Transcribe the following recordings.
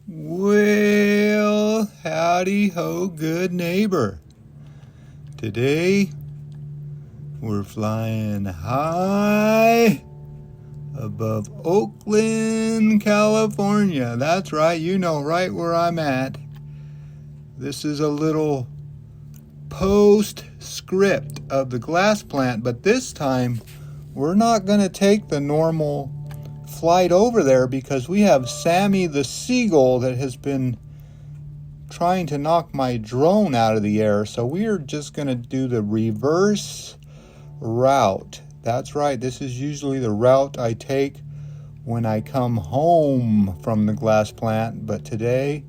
Well, howdy ho, good neighbor. Today, we're flying high above Oakland, California. That's right, you know right where I'm at. This is a little postscript of the glass plant, but this time, we're not going to take the normal flight over there because we have Sammy the seagull that has been trying to knock my drone out of the air. So we are just going to do the reverse route. That's right, this is usually the route I take when I come home from the glass plant, but today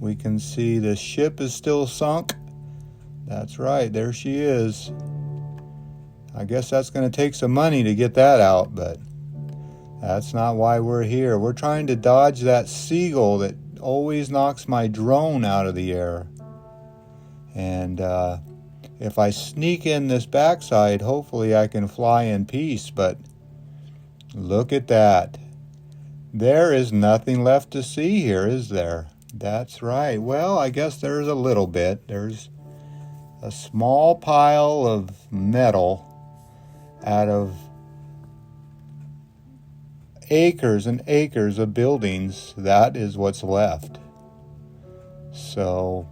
we can see the ship is still sunk. That's right, there she is. I guess that's going to take some money to get that out, but that's not why we're here. We're trying to dodge that seagull that always knocks my drone out of the air. And if I sneak in this backside, hopefully I can fly in peace. But look at that. There is nothing left to see here, is there? That's right. Well, I guess there's a little bit. There's a small pile of metal out of acres and acres of buildings. That is what's left. So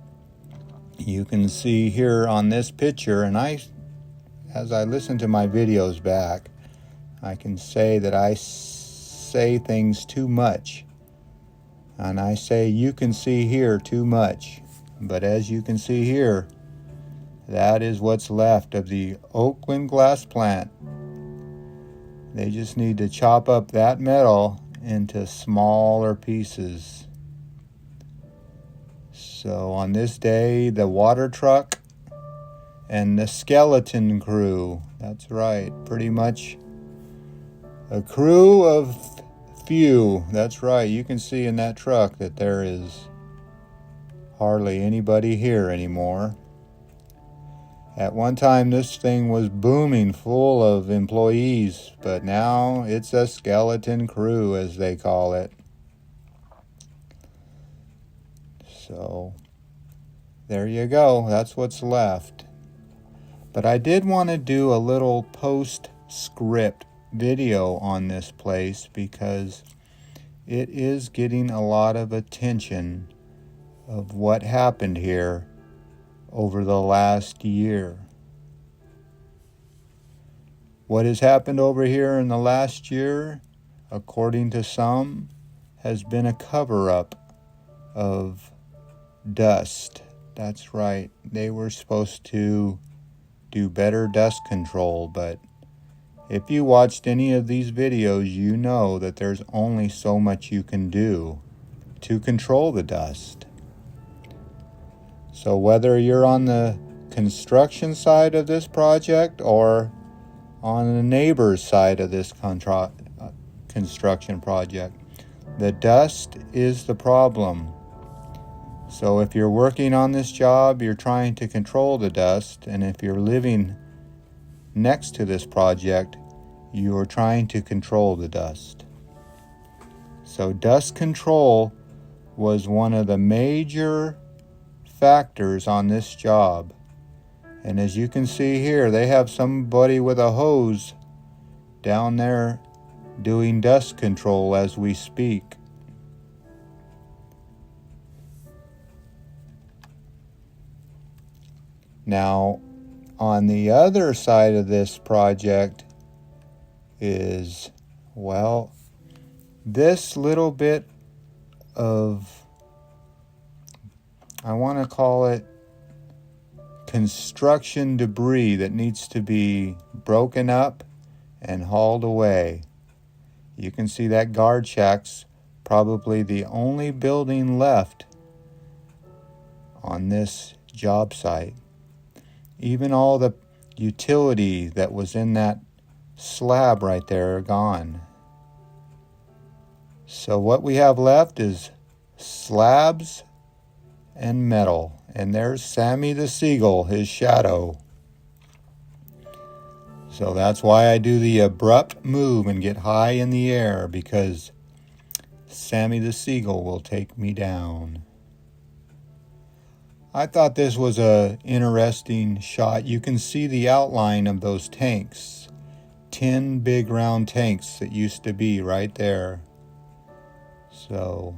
you can see here on this picture, and as I listen to my videos back, I can say that I say things too much, and I say you can see here too much. But as you can see here, that is what's left of the Oakland glass plant. They just need to chop up that metal into smaller pieces. So on this day, the water truck and the skeleton crew, that's right, pretty much a crew of few. That's right, you can see in that truck that there is hardly anybody here anymore. At one time, this thing was booming, full of employees, but now it's a skeleton crew, as they call it. So, there you go. That's what's left. But I did want to do a little postscript video on this place because it is getting a lot of attention of what happened here over the last year. What has happened over here in the last year, according to some, has been a cover-up of dust. That's right. They were supposed to do better dust control, but if you watched any of these videos, you know that there's only so much you can do to control the dust. So whether you're on the construction side of this project or on the neighbor's side of this construction project, the dust is the problem. So if you're working on this job, you're trying to control the dust, and if you're living next to this project, you are trying to control the dust. So dust control was one of the major factors on this job. And as you can see here, they have somebody with a hose down there doing dust control as we speak. Now, on the other side of this project is, well, this little bit of, I want to call it construction debris that needs to be broken up and hauled away. You can see that guard shack's probably the only building left on this job site. Even all the utility that was in that slab right there are gone. So what we have left is slabs and metal. And there's Sammy the seagull, his shadow. So that's why I do the abrupt move and get high in the air, because Sammy the Seagull will take me down. I thought this was a interesting shot. You can see the outline of those tanks. 10 big round tanks that used to be right there. So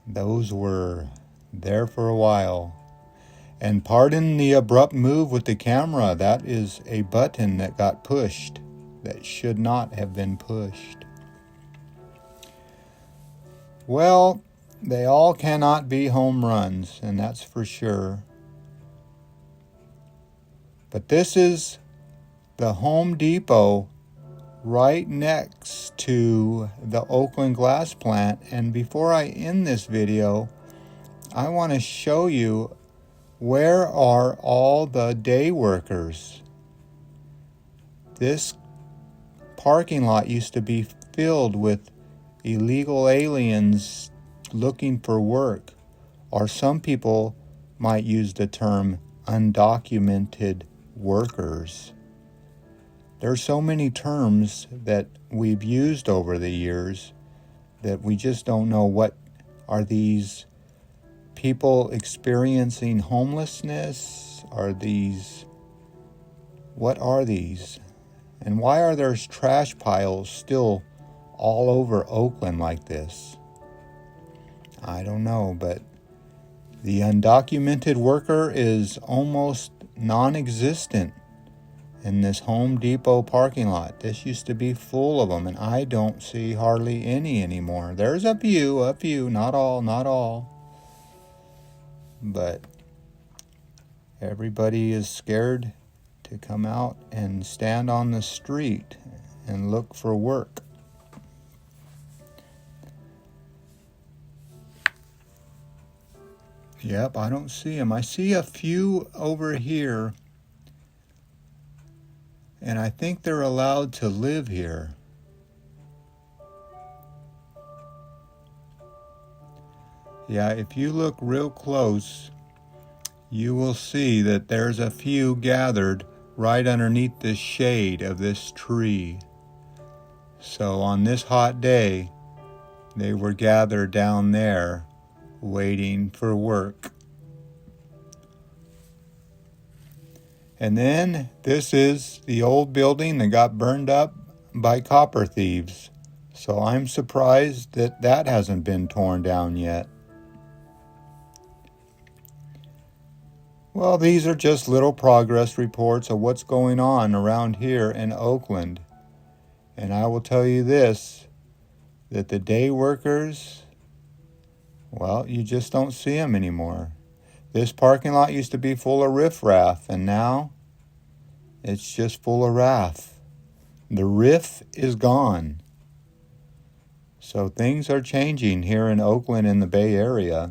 those were there for a while. And pardon the abrupt move with the camera. That is a button that got pushed that should not have been pushed. Well, they all cannot be home runs, and that's for sure. But this is the Home Depot right next to the Oakland glass plant. And before I end this video, I want to show you, where are all the day workers? This parking lot used to be filled with illegal aliens looking for work, or some people might use the term undocumented workers. There's so many terms that we've used over the years that we just don't know. What are these people experiencing homelessness? What are these? And why are there trash piles still all over Oakland like this? I don't know, but the undocumented worker is almost non-existent in this Home Depot parking lot. This used to be full of them, and I don't see hardly any anymore. There's a few, not all. But everybody is scared to come out and stand on the street and look for work. Yep, I don't see them. I see a few over here, and I think they're allowed to live here. Yeah, if you look real close, you will see that there's a few gathered right underneath the shade of this tree. So on this hot day, they were gathered down there waiting for work. And then this is the old building that got burned up by copper thieves. So I'm surprised that that hasn't been torn down yet. Well, these are just little progress reports of what's going on around here in Oakland. And I will tell you this, that the day workers, well, you just don't see them anymore. This parking lot used to be full of riffraff, and now it's just full of raff. The riff is gone. So things are changing here in Oakland in the Bay Area.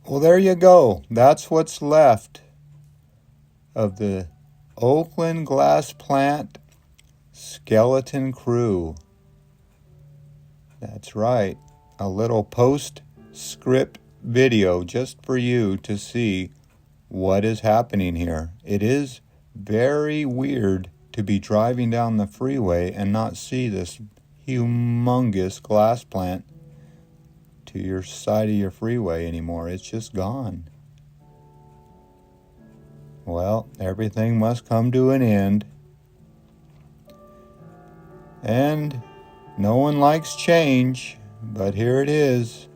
Well, there you go. That's what's left of the Oakland glass plant skeleton crew. That's right. A little postscript video just for you to see what is happening here. It is very weird to be driving down the freeway and not see this humongous glass plant to your side of your freeway anymore. It's just gone. Well, everything must come to an end. And no one likes change, but here it is.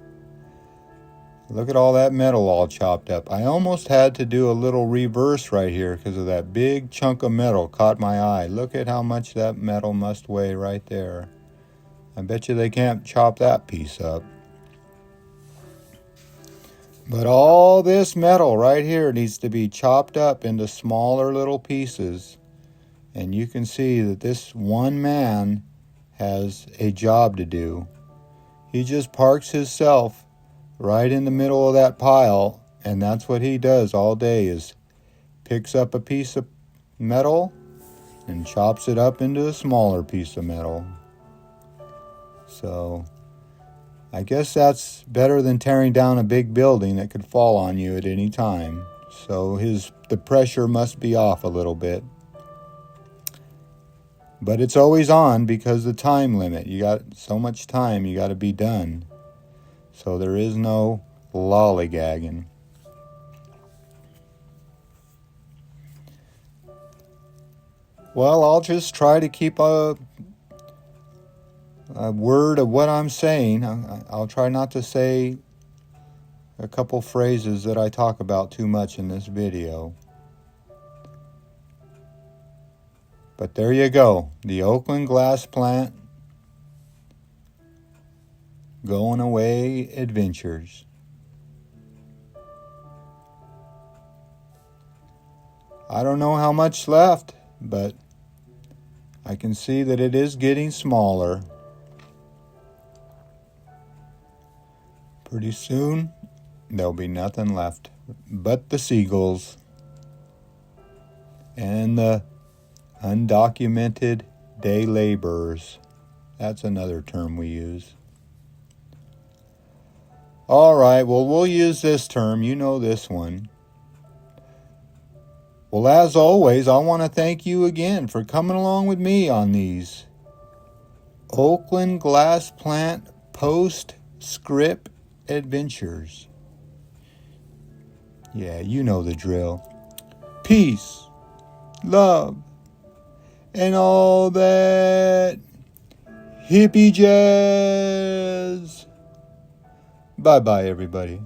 Look at all that metal all chopped up. I almost had to do a little reverse right here because of that big chunk of metal caught my eye. Look at how much that metal must weigh right there. I bet you they can't chop that piece up. But all this metal right here needs to be chopped up into smaller little pieces. And you can see that this one man has a job to do. He just parks himself right in the middle of that pile, and that's what he does all day, is picks up a piece of metal and chops it up into a smaller piece of metal. So I guess that's better than tearing down a big building that could fall on you at any time. So the pressure must be off a little bit. But it's always on because the time limit. You got so much time, you got to be done. So there is no lollygagging. Well, I'll just try to keep a word of what I'm saying. I'll try not to say a couple phrases that I talk about too much in this video. But there you go, the Oakland glass plant going away adventures. I don't know how much left, but I can see that it is getting smaller. Pretty soon, there'll be nothing left but the seagulls and the undocumented day laborers. That's another term we use. All right, well, we'll use this term. You know this one. Well, as always, I want to thank you again for coming along with me on these Oakland glass plant postscript adventures. Yeah, you know the drill. Peace, love, and all that hippie jazz. Bye-bye, everybody.